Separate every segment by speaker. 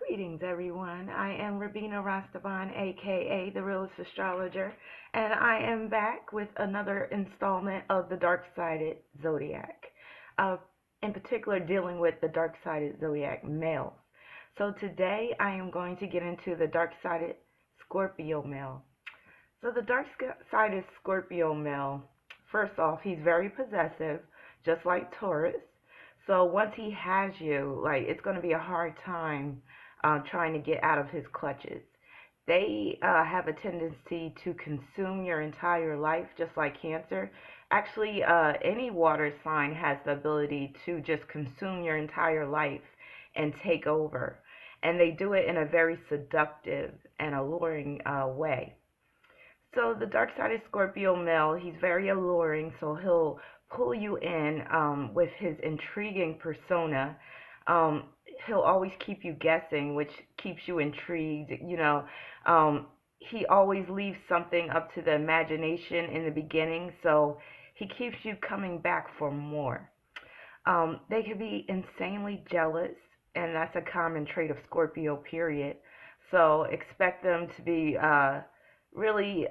Speaker 1: Greetings, everyone. I am Rabina Rastaban, aka the Realist Astrologer, and I am back with another installment of the Dark Sided Zodiac. Uh, in particular, dealing with the Dark Sided Zodiac males. So today I am going to get into the Dark Sided Scorpio male. So the Dark Sided Scorpio male, first off, he's very possessive, just like Taurus. So once he has you, like it's going to be a hard time trying to get out of his clutches. They have a tendency to consume your entire life, just like Cancer. Actually, any water sign has the ability to just consume your entire life and take over. And they do it in a very seductive and alluring way. So the dark side of Scorpio male, he's very alluring, so he'll pull you in with his intriguing persona. Um, he'll always keep you guessing, which keeps you intrigued. He always leaves something up to the imagination in the beginning, so he keeps you coming back for more. They can be insanely jealous, and that's a common trait of Scorpio, period. So expect them to be really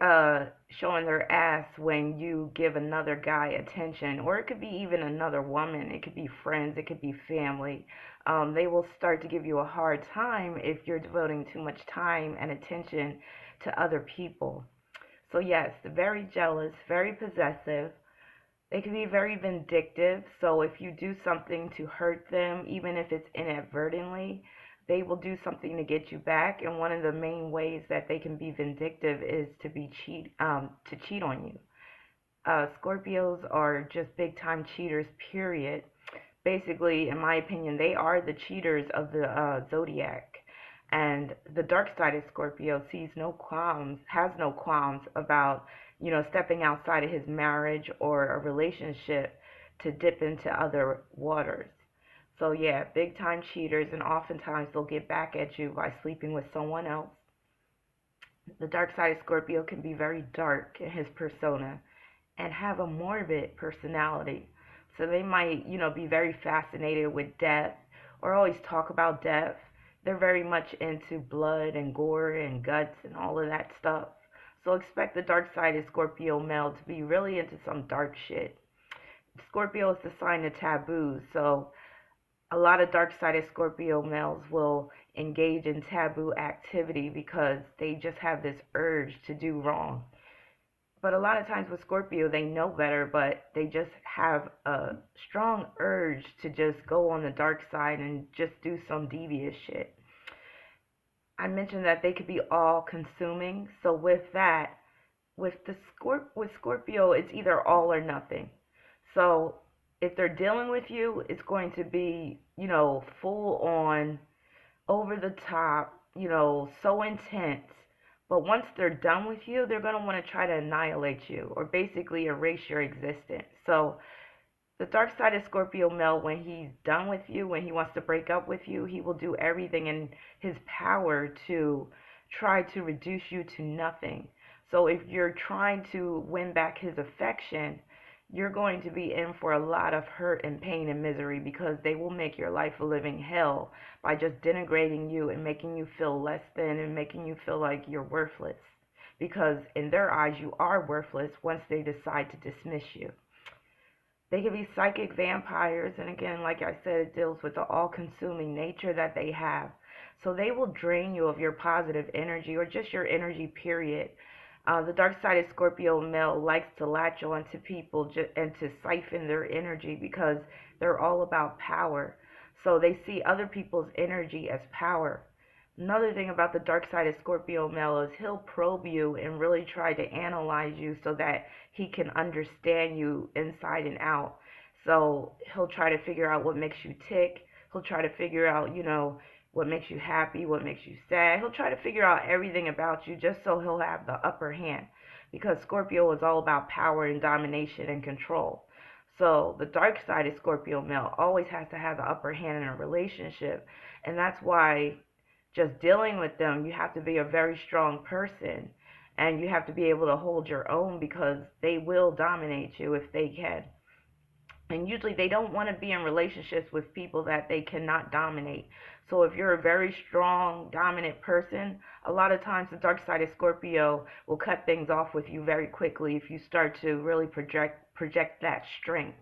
Speaker 1: showing their ass when you give another guy attention, or it could be even another woman, it could be friends, it could be family. They will start to give you a hard time if you're devoting too much time and attention to other people. So, yes, very jealous, very possessive. They can be very vindictive. So if you do something to hurt them, even if it's inadvertently, they will do something to get you back. And one of the main ways that they can be vindictive is to cheat on you. Scorpios are just big time cheaters. Period. Basically, in my opinion, they are the cheaters of the zodiac. And the dark side of Scorpio sees no qualms, has no qualms about, stepping outside of his marriage or a relationship to dip into other waters. So yeah, big time cheaters, and oftentimes they'll get back at you by sleeping with someone else. The dark side of Scorpio can be very dark in his persona and have a morbid personality. So they might, be very fascinated with death or always talk about death. They're very much into blood and gore and guts and all of that stuff. So expect the dark side of Scorpio male to be really into some dark shit. Scorpio is the sign of taboos, so a lot of dark sided Scorpio males will engage in taboo activity because they just have this urge to do wrong. But a lot of times with Scorpio, they know better, but they just have a strong urge to just go on the dark side and just do some devious shit. I mentioned that they could be all consuming. So with that, with Scorpio, it's either all or nothing. So if they're dealing with you, it's going to be, full on, over the top, so intense. But once they're done with you, they're going to want to try to annihilate you or basically erase your existence. So the dark side of Scorpio male, when he's done with you, when he wants to break up with you, he will do everything in his power to try to reduce you to nothing. So if you're trying to win back his affection, you're going to be in for a lot of hurt and pain and misery because they will make your life a living hell by just denigrating you and making you feel less than and making you feel like you're worthless. Because in their eyes, you are worthless once they decide to dismiss you. They can be psychic vampires, and again, like I said, it deals with the all consuming nature that they have. So they will drain you of your positive energy or just your energy, period. The dark side of Scorpio male likes to latch on to people and to siphon their energy because they're all about power. So they see other people's energy as power. Another thing about the dark side of Scorpio male is he'll probe you and really try to analyze you so that he can understand you inside and out. So he'll try to figure out what makes you tick. He'll try to figure out, what makes you happy, what makes you sad. He'll try to figure out everything about you just so he'll have the upper hand. Because Scorpio is all about power and domination and control. So the dark side of Scorpio male always has to have the upper hand in a relationship. And that's why just dealing with them, you have to be a very strong person and you have to be able to hold your own because they will dominate you if they can. And usually they don't want to be in relationships with people that they cannot dominate. So if you're a very strong, dominant person, a lot of times the dark side of Scorpio will cut things off with you very quickly if you start to really project that strength.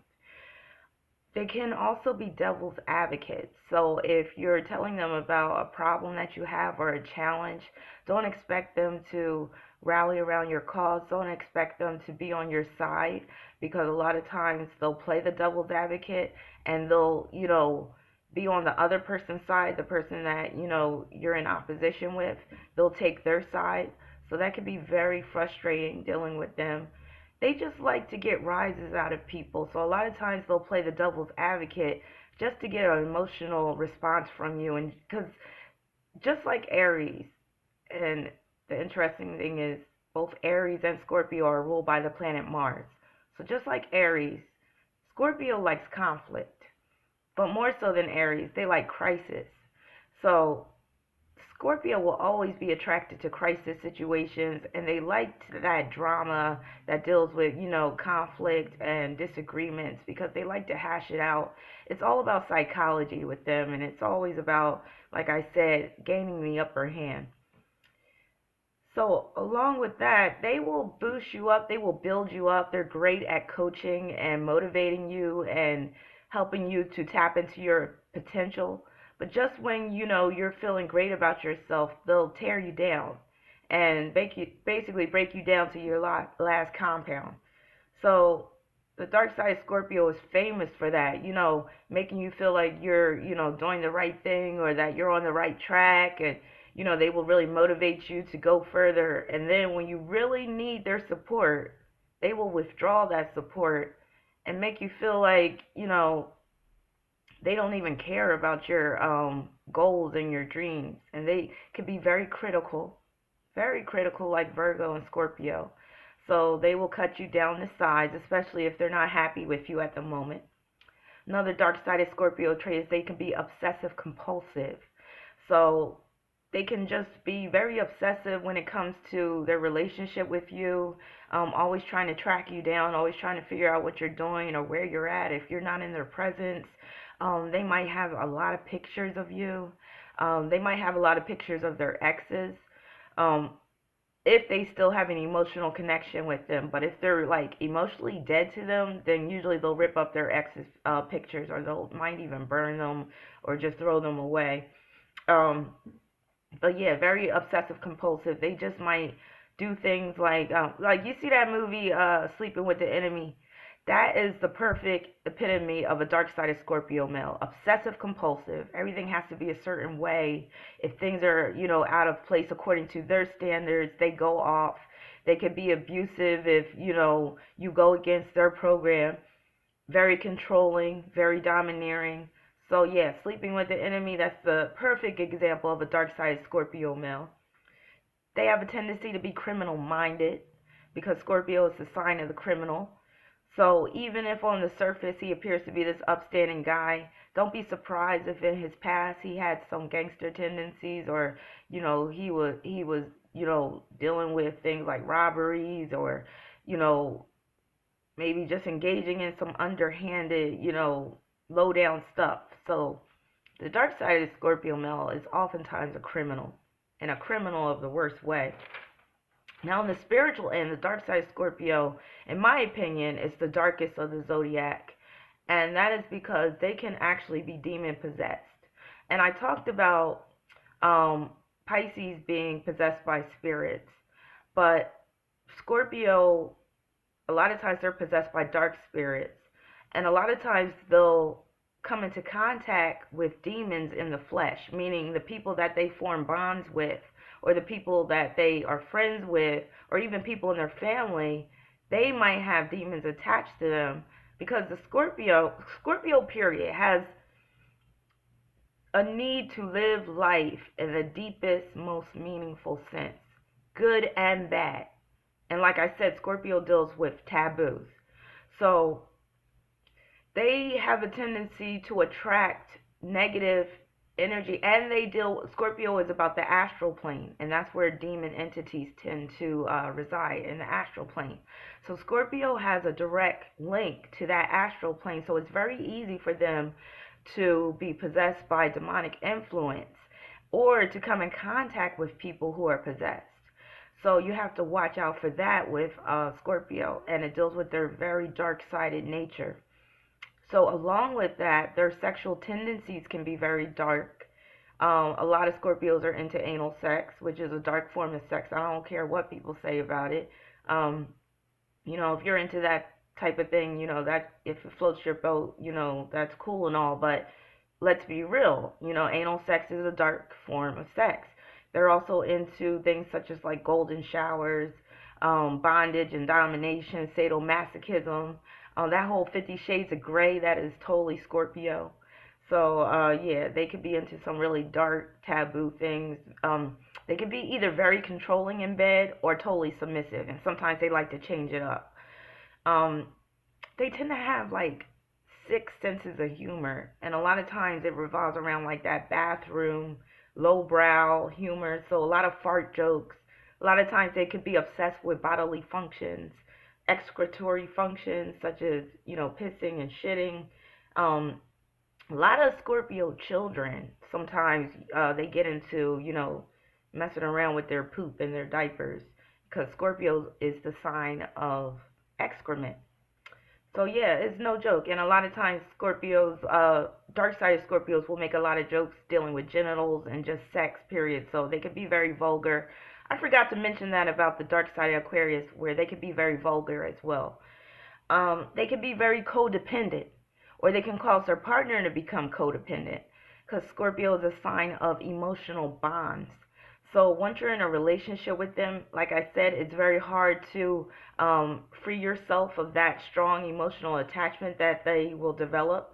Speaker 1: They can also be devil's advocates. So if you're telling them about a problem that you have or a challenge, don't expect them to rally around your cause. Don't expect them to be on your side, because a lot of times they'll play the devil's advocate and they'll, be on the other person's side, the person that, you're in opposition with. They'll take their side. So that can be very frustrating dealing with them. They just like to get rises out of people. So a lot of times they'll play the devil's advocate just to get an emotional response from you. And because just like Aries, and the interesting thing is both Aries and Scorpio are ruled by the planet Mars. So just like Aries, Scorpio likes conflict, but more so than Aries, they like crisis. So Scorpio will always be attracted to crisis situations, and they like that drama that deals with, conflict and disagreements, because they like to hash it out. It's all about psychology with them, and it's always about, like I said, gaining the upper hand. So, along with that, they will boost you up, they will build you up. They're great at coaching and motivating you and helping you to tap into your potential. But just when you're feeling great about yourself, they'll tear you down and basically break you down to your last compound. So, the dark side of Scorpio is famous for that, making you feel like you're, doing the right thing or that you're on the right track, and they will really motivate you to go further. And then when you really need their support, they will withdraw that support and make you feel like, they don't even care about your goals and your dreams. And they can be very critical, like Virgo and Scorpio. So they will cut you down to size, especially if they're not happy with you at the moment. Another dark side of Scorpio trait is they can be obsessive compulsive. So they can just be very obsessive when it comes to their relationship with you, always trying to track you down, always trying to figure out what you're doing or where you're at if you're not in their presence. They might have a lot of pictures of you. They might have a lot of pictures of their exes. Um, if they still have an emotional connection with them. But if they're like emotionally dead to them, then usually they'll rip up their ex's pictures, or they'll might even burn them or just throw them away. Um, but yeah, very obsessive compulsive. They just might do things like you see that movie Sleeping with the Enemy. That is the perfect epitome of a dark side of Scorpio male. Obsessive compulsive. Everything has to be a certain way. If things are, out of place according to their standards, they go off. They can be abusive if, you go against their program. Very controlling, very domineering. So yeah, sleeping with the enemy, that's the perfect example of a dark side Scorpio male. They have a tendency to be criminal minded, because Scorpio is the sign of the criminal. So even if on the surface he appears to be this upstanding guy, don't be surprised if in his past he had some gangster tendencies, or he was dealing with things like robberies, or you know maybe just engaging in some underhanded, low down stuff. So the dark side of the Scorpio male is oftentimes a criminal, and a criminal of the worst way. Now, on the spiritual end, the dark side of Scorpio, in my opinion, is the darkest of the zodiac. And that is because they can actually be demon possessed. And I talked about Pisces being possessed by spirits, but Scorpio, a lot of times they're possessed by dark spirits. And a lot of times they'll come into contact with demons in the flesh, meaning the people that they form bonds with, or the people that they are friends with, or even people in their family, they might have demons attached to them, because the Scorpio period has a need to live life in the deepest, most meaningful sense, good and bad. And like I said, Scorpio deals with taboos. So they have a tendency to attract negative energy, and Scorpio is about the astral plane, and that's where demon entities tend to reside, in the astral plane. So Scorpio has a direct link to that astral plane, so it's very easy for them to be possessed by demonic influence or to come in contact with people who are possessed. So you have to watch out for that with Scorpio, and it deals with their very dark-sided nature. So along with that, their sexual tendencies can be very dark. A lot of Scorpios are into anal sex, which is a dark form of sex. I don't care what people say about it. Um, if you're into that type of thing, that if it floats your boat, that's cool and all. But let's be real. Anal sex is a dark form of sex. They're also into things such as like golden showers, bondage and domination, sadomasochism, that whole 50 Shades of Grey, that is totally Scorpio. So, yeah, they could be into some really dark, taboo things. They could be either very controlling in bed or totally submissive, and sometimes they like to change it up. Um, they tend to have like six senses of humor, and a lot of times it revolves around like that bathroom, lowbrow humor. So a lot of fart jokes. A lot of times they could be obsessed with bodily functions, excretory functions such as pissing and shitting. Um, a lot of Scorpio children sometimes they get into messing around with their poop and their diapers because Scorpio is the sign of excrement. So yeah, it's no joke. And a lot of times Scorpios, dark side of Scorpios will make a lot of jokes dealing with genitals and just sex, period. So they could be very vulgar. I forgot to mention that about the dark side of Aquarius, where they could be very vulgar as well. They can be very codependent, or they can cause their partner to become codependent, because Scorpio is a sign of emotional bonds. So once you're in a relationship with them, like I said, it's very hard to free yourself of that strong emotional attachment that they will develop.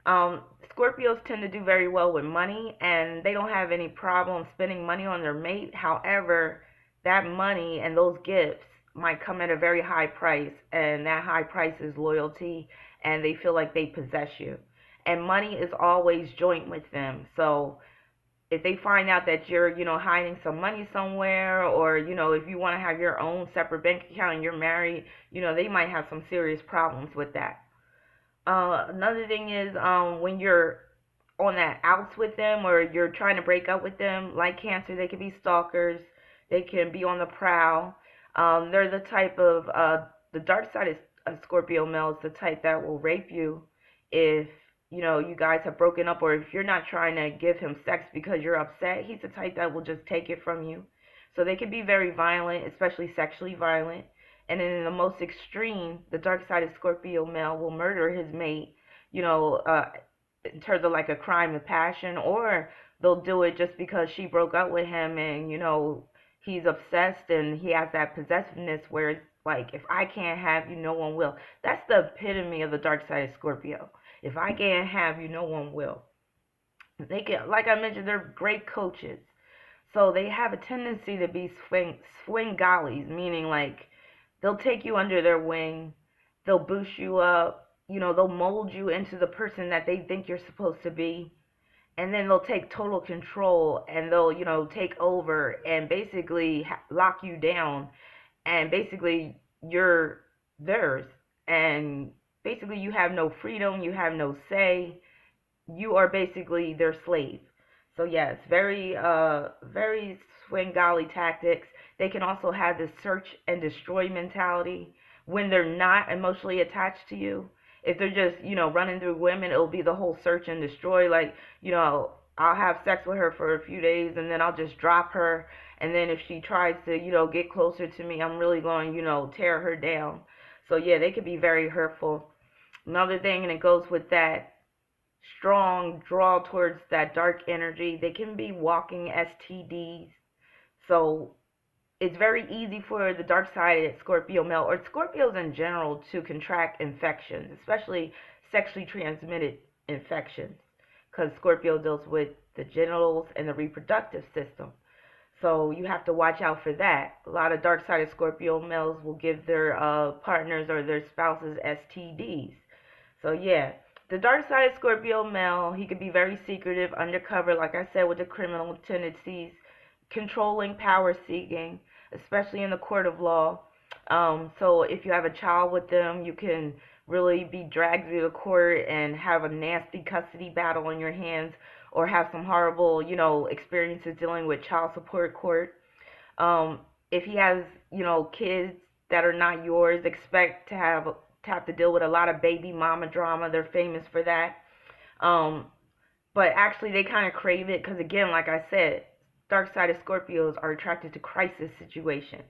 Speaker 1: Scorpios tend to do very well with money, and they don't have any problem spending money on their mate. However, that money and those gifts might come at a very high price, and that high price is loyalty, and they feel like they possess you. And money is always joint with them. So if they find out that you're, hiding some money somewhere, or, if you want to have your own separate bank account and you're married, they might have some serious problems with that. Another thing is when you're on that outs with them or you're trying to break up with them, like Cancer, they can be stalkers. They can be on the prowl. They're the type of the dark side is a Scorpio male is the type that will rape you if you guys have broken up, or if you're not trying to give him sex because you're upset. He's the type that will just take it from you. So they can be very violent, especially sexually violent. And then in the most extreme, the dark side of Scorpio male will murder his mate, you know, uh, in terms of like a crime of passion, or they'll do it just because she broke up with him and, he's obsessed and he has that possessiveness where it's like, if I can't have you, no one will. That's the epitome of the dark side of Scorpio. If I can't have you, no one will. They get, like I mentioned, they're great coaches. So they have a tendency to be swingalies, meaning like they'll take you under their wing, they'll boost you up, they'll mold you into the person that they think you're supposed to be, and then they'll take total control and they'll, take over and basically lock you down, and basically you're theirs, and basically you have no freedom, you have no say, you are basically their slave. So yes, very Svengali tactics. They can also have this search and destroy mentality when they're not emotionally attached to you. If they're just, running through women, it'll be the whole search and destroy. Like, I'll have sex with her for a few days and then I'll just drop her. And then if she tries to, get closer to me, I'm really going, tear her down. So yeah, they can be very hurtful. Another thing, and it goes with that strong draw towards that dark energy, they can be walking STDs. So it's very easy for the dark side Scorpio male or Scorpios in general to contract infections, especially sexually transmitted infections, because Scorpio deals with the genitals and the reproductive system. So you have to watch out for that. A lot of dark sided Scorpio males will give their partners or their spouses STDs. So yeah, The dark side of Scorpio male, he could be very secretive, undercover, like I said, with the criminal tendencies, controlling, power seeking, especially in the court of law. So if you have a child with them, you can really be dragged through the court and have a nasty custody battle on your hands, or have some horrible, experiences dealing with child support court. If he has, kids that are not yours, expect to have to deal with a lot of baby mama drama. They're famous for that. Um, but actually, they kind of crave it because, again, like I said, dark side of Scorpios are attracted to crisis situations.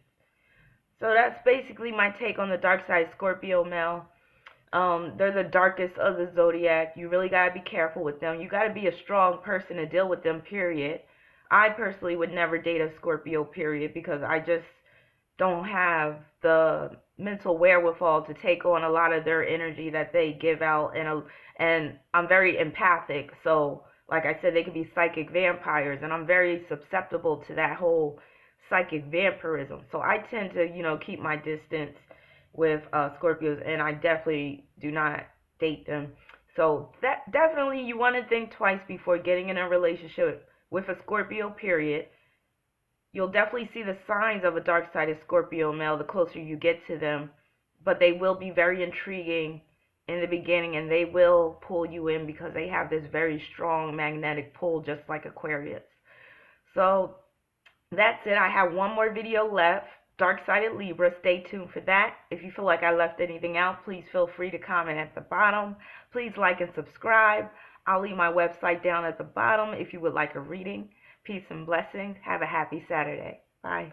Speaker 1: So that's basically my take on the dark side of Scorpio male. They're the darkest of the zodiac. You really gotta be careful with them. You gotta be a strong person to deal with them, period. I personally would never date a Scorpio, period, because I just don't have the mental wherewithal to take on a lot of their energy that they give out, and I'm very empathic. So, like I said, they could be psychic vampires, and I'm very susceptible to that whole psychic vampirism. So I tend to, keep my distance with Scorpios, and I definitely do not date them. So that definitely you want to think twice before getting in a relationship with a Scorpio, period. You'll definitely see the signs of a dark sided Scorpio male the closer you get to them, but they will be very intriguing in the beginning, and they will pull you in because they have this very strong magnetic pull, just like Aquarius. So that's it. I have one more video left. Dark sided Libra. Stay tuned for that. If you feel like I left anything out, please feel free to comment at the bottom. Please like and subscribe. I'll leave my website down at the bottom if you would like a reading. Peace and blessings. Have a happy Saturday. Bye.